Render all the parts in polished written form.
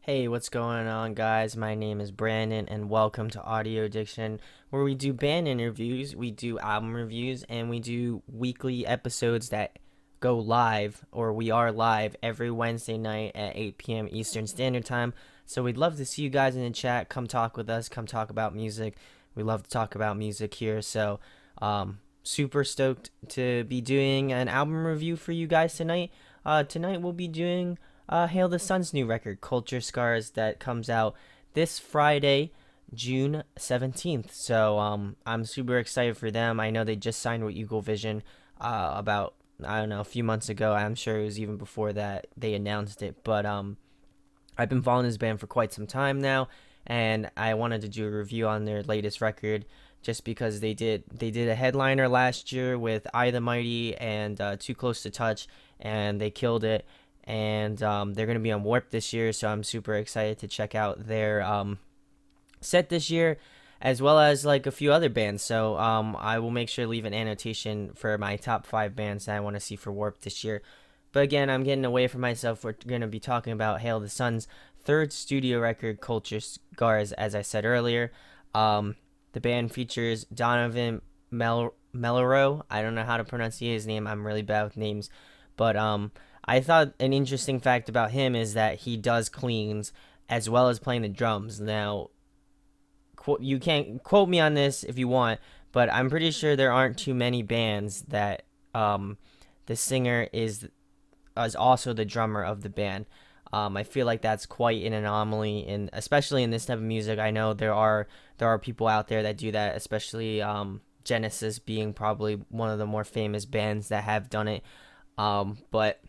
Hey, what's going on, guys? My name is Brandon, and welcome to Audio Addiction, where we do band interviews, we do album reviews, and we do weekly episodes that go live, or we are live every Wednesday night at 8 p.m. Eastern Standard Time. So we'd love to see you guys in the chat. Come talk with us, come talk about music. We love to talk about music here. So, super stoked to be doing an album review for you guys tonight. Tonight we'll be doing Hail the Sun's new record, Culture Scars, that comes out this Friday, June 17th. So I'm super excited for them. I know they just signed with Eagle Vision about, I don't know, a few months ago. I'm sure it was even before that they announced it. But I've been following this band for quite some time now, and I wanted to do a review on their latest record just because they did a headliner last year with I the Mighty and Too Close to Touch, and they killed it. And they're gonna be on Warp this year, so I'm super excited to check out their set this year, as well as like a few other bands. So I will make sure to leave an annotation for my top 5 bands that I want to see for Warp this year. But again, I'm getting away from myself. We're going to be talking about Hail the Sun's third studio record, Culture Scars, as I said earlier. The band features Donovan Mellerow. I don't know how to pronounce his name. I'm really bad with names. But I thought an interesting fact about him is that he does cleans as well as playing the drums. Now, you can't quote me on this if you want, but I'm pretty sure there aren't too many bands that the singer is also the drummer of the band. I feel like that's quite an anomaly, and especially in this type of music. I know there are people out there that do that, especially Genesis being probably one of the more famous bands that have done it. But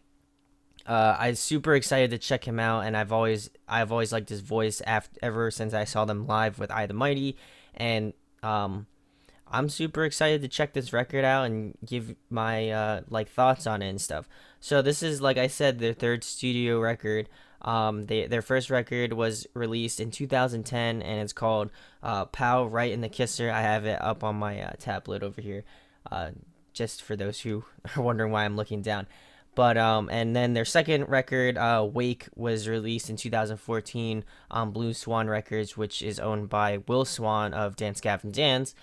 I'm super excited to check him out, and I've always liked his voice ever since I saw them live with I the Mighty, and I'm super excited to check this record out and give my like thoughts on it and stuff. So this is, like I said, their third studio record. Their first record was released in 2010, and it's called "Pow Right in the Kisser." I have it up on my tablet over here, uh, just for those who are wondering why I'm looking down. But and then their second record, "Wake," was released in 2014 on Blue Swan Records, which is owned by Will Swan of Dance Gavin Dance.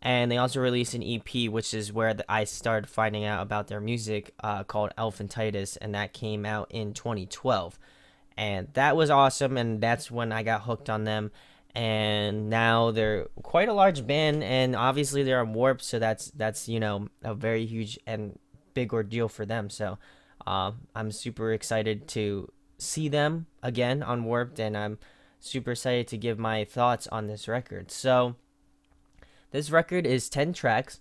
And they also released an EP, which is where I started finding out about their music, called Elephantitis, and that came out in 2012. And that was awesome, and that's when I got hooked on them. And now they're quite a large band, and obviously they're on Warp, so that's a very huge and big ordeal for them. So I'm super excited to see them again on Warped, and I'm super excited to give my thoughts on this record. So this record is 10 tracks,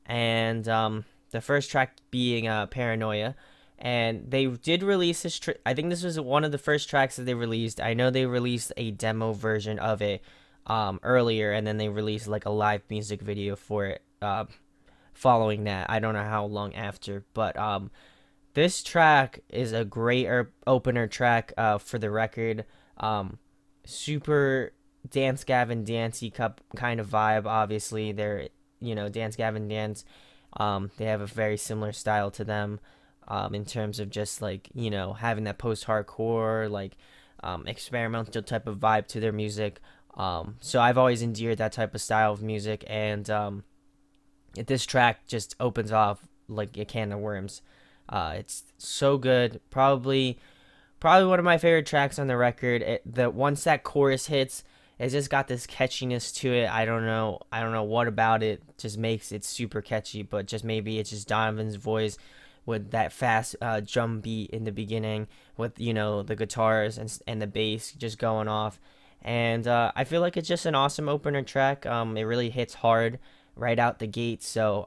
and the first track being Paranoia. And they did release this. I think this was one of the first tracks that they released. I know they released a demo version of it earlier, and then they released like a live music video for it following that. I don't know how long after, but this track is a great opener track for the record. Super Dance Gavin Dancey cup kind of vibe. Obviously, they're Dance Gavin Dance. They have a very similar style to them, in terms of just like having that post-hardcore like experimental type of vibe to their music. So I've always endeared that type of style of music, and this track just opens off like a can of worms. It's so good. Probably one of my favorite tracks on the record. Once that chorus hits, it's just got this catchiness to it. I don't know what about it just makes it super catchy, but just maybe it's just Donovan's voice with that fast drum beat in the beginning, with the guitars and the bass just going off. And I feel like it's just an awesome opener track. It really hits hard right out the gate, so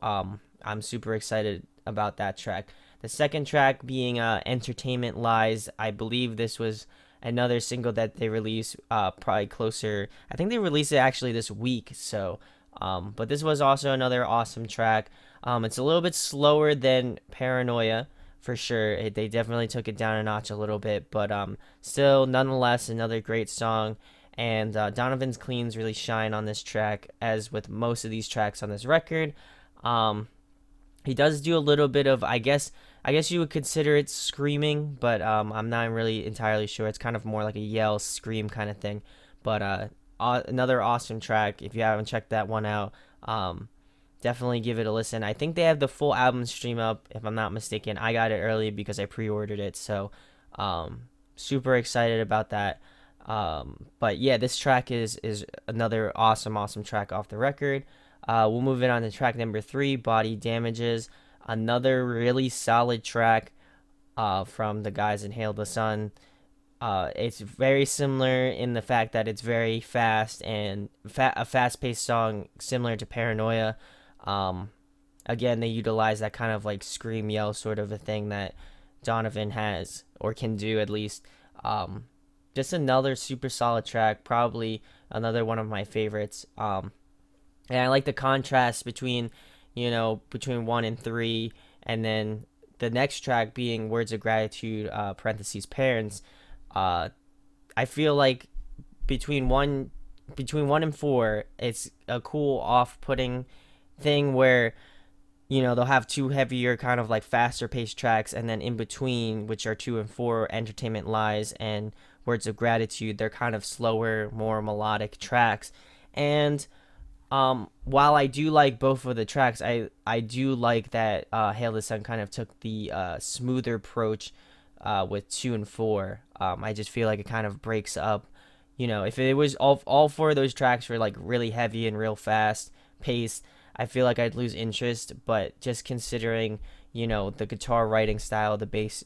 I'm super excited about that track. The second track being Entertainment Lies. I believe this was another single that they released probably closer. I think they released it actually this week. So, but this was also another awesome track. It's a little bit slower than Paranoia for sure. They definitely took it down a notch a little bit, but still, nonetheless, another great song. And Donovan's cleans really shine on this track, as with most of these tracks on this record. He does do a little bit of, I guess, I guess you would consider it screaming, but I'm not really entirely sure. It's kind of more like a yell, scream kind of thing. But another awesome track. If you haven't checked that one out, definitely give it a listen. I think they have the full album stream up, if I'm not mistaken. I got it early because I pre-ordered it, so super excited about that. But yeah, this track is another awesome track off the record. We'll move it on to track number 3, Body Damages. Another really solid track from the guys in Hail the Sun. It's very similar in the fact that it's very fast and a fast-paced song similar to Paranoia. Um, Again, they utilize that kind of like scream yell sort of a thing that Donovan has or can do at least. Um, just another super solid track, probably another one of my favorites. And I like the contrast between, between 1 and 3, and then the next track being Words of Gratitude, parentheses parents. Uh, I feel like between one and 4, it's a cool off-putting thing where they'll have two heavier kind of like faster paced tracks, and then in between, which are 2 and 4, Entertainment Lies and Words of Gratitude, they're kind of slower, more melodic tracks. And while I do like both of the tracks, I do like that Hail the Sun kind of took the smoother approach with 2 and 4. I just feel like it kind of breaks up. If it was all 4 of those tracks were like really heavy and real fast paced, I feel like I'd lose interest. But just considering, the guitar writing style, the bass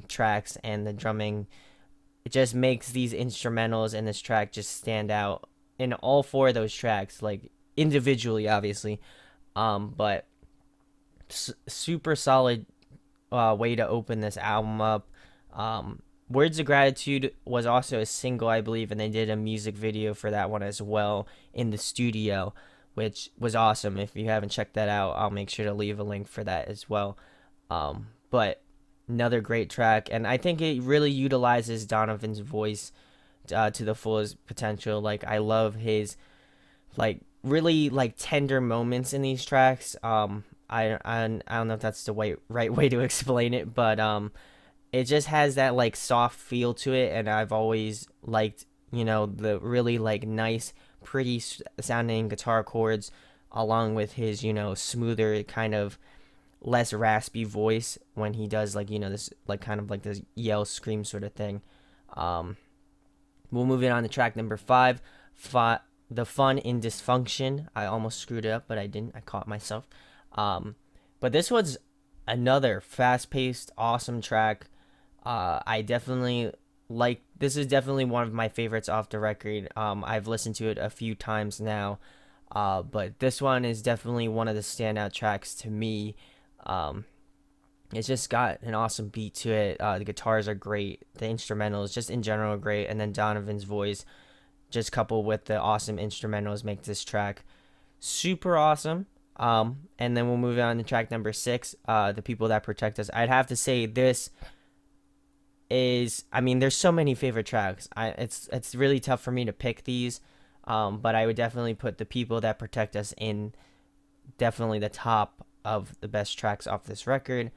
tracks, and the drumming, it just makes these instrumentals in this track just stand out in all 4 of those tracks, like individually, obviously. But super solid way to open this album up. Words of Gratitude was also a single, I believe, and they did a music video for that one as well in the studio, which was awesome. If you haven't checked that out, I'll make sure to leave a link for that as well. But another great track, and I think it really utilizes Donovan's voice to the fullest potential. Like, I love his like really like tender moments in these tracks. I don't know if that's the right way to explain it, but it just has that like soft feel to it, and I've always liked the really like nice, pretty sounding guitar chords, along with his smoother kind of less raspy voice when he does like this like kind of like this yell scream sort of thing. We'll move it on to track number 5, The Fun in Dysfunction. I almost screwed it up, but I didn't. I caught myself. But this was another fast-paced, awesome track. I definitely like. This is definitely one of my favorites off the record. I've listened to it a few times now, but this one is definitely one of the standout tracks to me. It's just got an awesome beat to it. The guitars are great. The instrumentals, just in general, are great. And then Donovan's voice, just coupled with the awesome instrumentals, make this track super awesome. And then we'll move on to track number 6, The People That Protect Us. I'd have to say this is, I mean, there's so many favorite tracks. It's really tough for me to pick these, but I would definitely put The People That Protect Us in definitely the top of the best tracks off this record.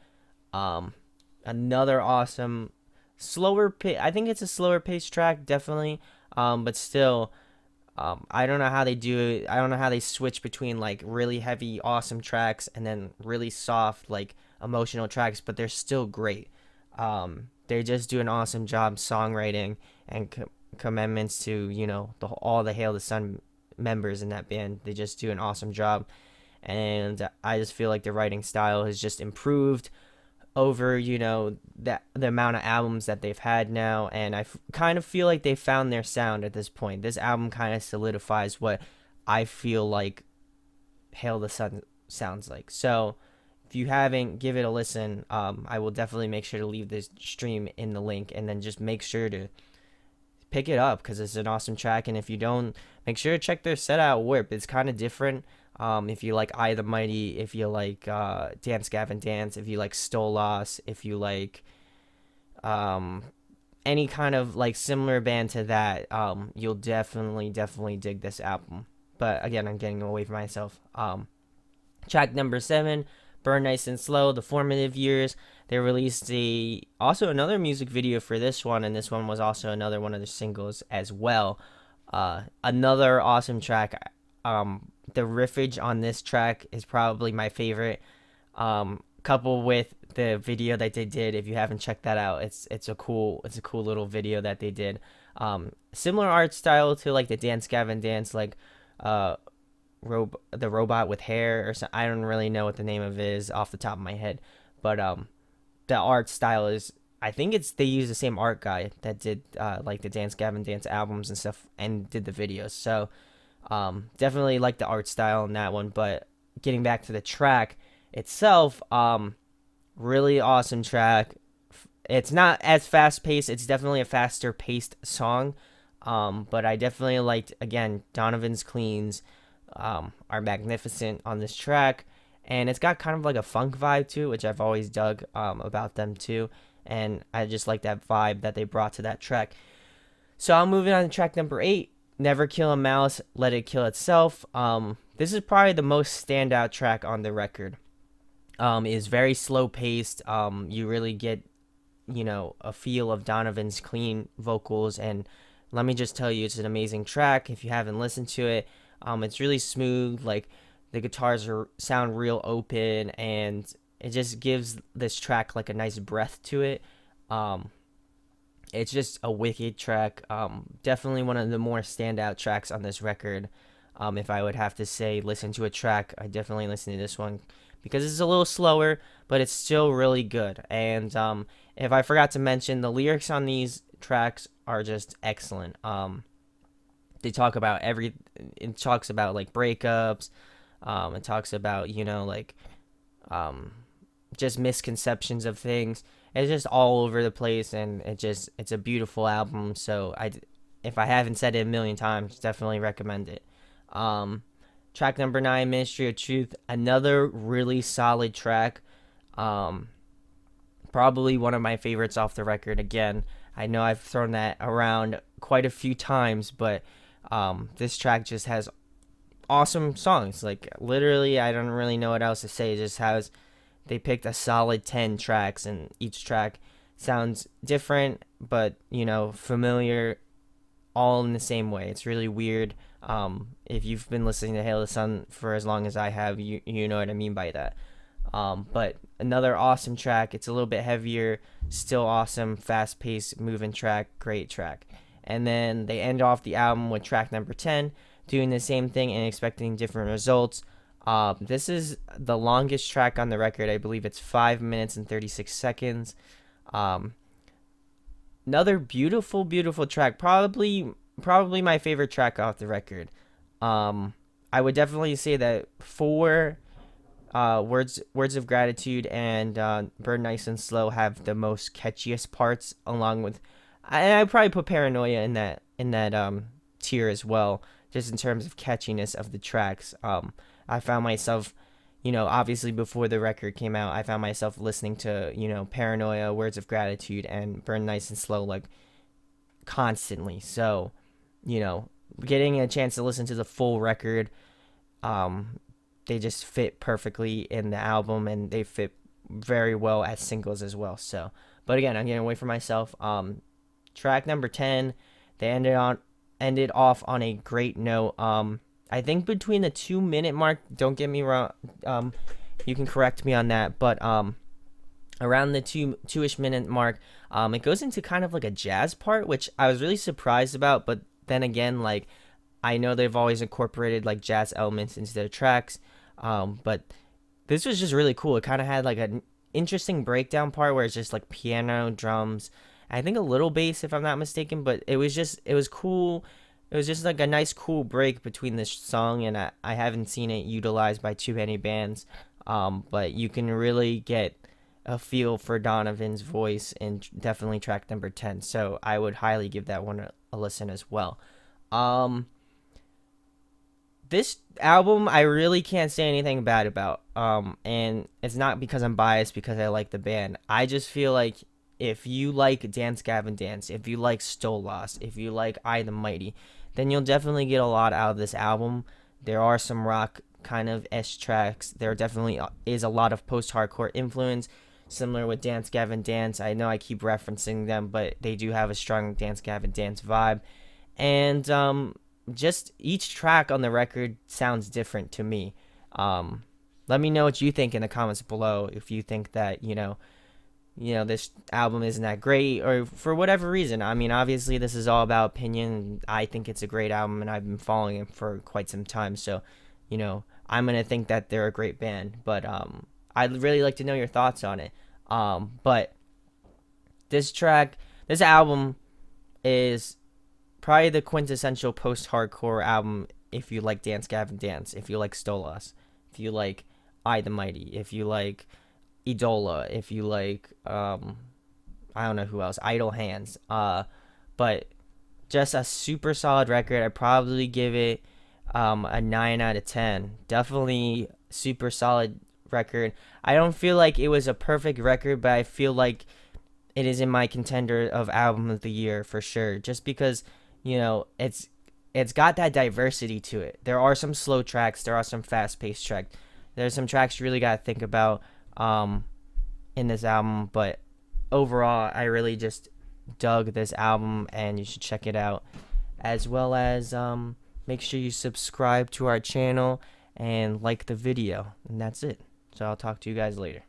Another awesome I think it's a slower paced track, definitely, but still, I don't know how they do it. I don't know how they switch between like really heavy awesome tracks and then really soft like emotional tracks, but they're still great. They just do an awesome job songwriting, and commandments to all the Hail the Sun members in that band. They just do an awesome job, and I just feel like the writing style has just improved over that the amount of albums that they've had now, and I kind of feel like they found their sound at this point. This album kind of solidifies what I feel like Hail the Sun sounds like. So if you haven't, give it a listen. I will definitely make sure to leave this stream in the link, and then just make sure to pick it up because it's an awesome track. And if you don't, make sure to check their set out Warp. It's kind of different. If you like I the Mighty, if you like Dance Gavin Dance, if you like Stolas, if you like any kind of like similar band to that, you'll definitely dig this album. But again, I'm getting away from myself. Track number 7, Burn Nice and Slow, The Formative Years. They released also another music video for this one, and this one was also another one of the singles as well. Another awesome track. The riffage on this track is probably my favorite. Coupled with the video that they did, if you haven't checked that out, it's a cool little video that they did. Similar art style to like the Dance Gavin Dance, like uh the robot with hair or something. I don't really know what the name of it is off the top of my head, but the art style is, I think they use the same art guy that did like the Dance Gavin Dance albums and stuff and did the videos. So definitely like the art style in that one. But getting back to the track itself, really awesome track. It's not as fast paced. It's definitely a faster paced song. But I definitely liked, again, Donovan's cleans are magnificent on this track, and it's got kind of like a funk vibe too, which I've always dug about them too, and I just like that vibe that they brought to that track. So I'm moving on to track number 8, Never Kill a Mouse, Let It Kill Itself. This is probably the most standout track on the record. Is very slow paced. You really get, a feel of Donovan's clean vocals, and let me just tell you, it's an amazing track. If you haven't listened to it, it's really smooth. Like the guitars sound real open, and it just gives this track like a nice breath to it. It's just a wicked track. Definitely one of the more standout tracks on this record. If I would have to say listen to a track, I definitely listen to this one because it's a little slower, but it's still really good. And if I forgot to mention, the lyrics on these tracks are just excellent. They talk about it talks about like breakups. It talks about, like just misconceptions of things. It's just all over the place, and it's a beautiful album. So if I haven't said it a million times, definitely recommend it. Track number 9, Ministry of Truth, another really solid track. Probably one of my favorites off the record. Again, I know I've thrown that around quite a few times, but this track just has awesome songs. Like literally, I don't really know what else to say. It just has, they picked a solid 10 tracks, and each track sounds different, but familiar, all in the same way. It's really weird. If you've been listening to Hail the Sun for as long as I have, you know what I mean by that. But another awesome track. It's a little bit heavier, still awesome, fast-paced, moving track, great track. And then they end off the album with track number 10, doing the same thing and expecting different results. This is the longest track on the record. I believe it's 5 minutes and 36 seconds. Another beautiful, beautiful track. Probably my favorite track off the record. I would definitely say that for Words of Gratitude and Burn Nice and Slow have the most catchiest parts, along with, I'd probably put Paranoia in that tier as well, just in terms of catchiness of the tracks. I found myself, obviously before the record came out, I found myself listening to, Paranoia, Words of Gratitude, and Burn Nice and Slow, like, constantly. So, getting a chance to listen to the full record, they just fit perfectly in the album, and they fit very well as singles as well. So, but again, I'm getting away from myself. Track number 10, they ended off on a great note. I think between the 2-minute mark, don't get me wrong, you can correct me on that, but around the two-ish minute mark, it goes into kind of like a jazz part, which I was really surprised about. But then again, like, I know they've always incorporated like jazz elements into their tracks, but this was just really cool. It kind of had like an interesting breakdown part where it's just like piano, drums, I think a little bass if I'm not mistaken, but it was cool. It was just like a nice cool break between this song, and I haven't seen it utilized by too many bands, but you can really get a feel for Donovan's voice in definitely track number 10. So I would highly give that one a listen as well. This album I really can't say anything bad about, and it's not because I'm biased, because I like the band. I just feel like if you like Dance Gavin Dance, if you like Still Lost, if you like I the Mighty, then you'll definitely get a lot out of this album. There are some rock kind of ish tracks. There definitely is a lot of post-hardcore influence, similar with Dance Gavin Dance. I know I keep referencing them, but they do have a strong Dance Gavin Dance vibe. And just each track on the record sounds different to me. Let me know what you think in the comments below, if you think that, this album isn't that great, or for whatever reason. I mean, obviously this is all about opinion. I think it's a great album, and I've been following it for quite some time, so I'm gonna think that they're a great band. But I'd really like to know your thoughts on it. But this album is probably the quintessential post-hardcore album. If you like Dance Gavin Dance, if you like Stolas, if you like I the Mighty, if you like Idola, if you like I don't know who else, Idle Hands, but just a super solid record. I'd probably give it a 9 out of 10. Definitely super solid record. I don't feel like it was a perfect record, but I feel like it is in my contender of album of the year for sure, just because it's got that diversity to it. There are some slow tracks, there are some fast-paced tracks, there's some tracks you really got to think about in this album, but overall I really just dug this album, and you should check it out, as well as make sure you subscribe to our channel and like the video, and that's it. So I'll talk to you guys later.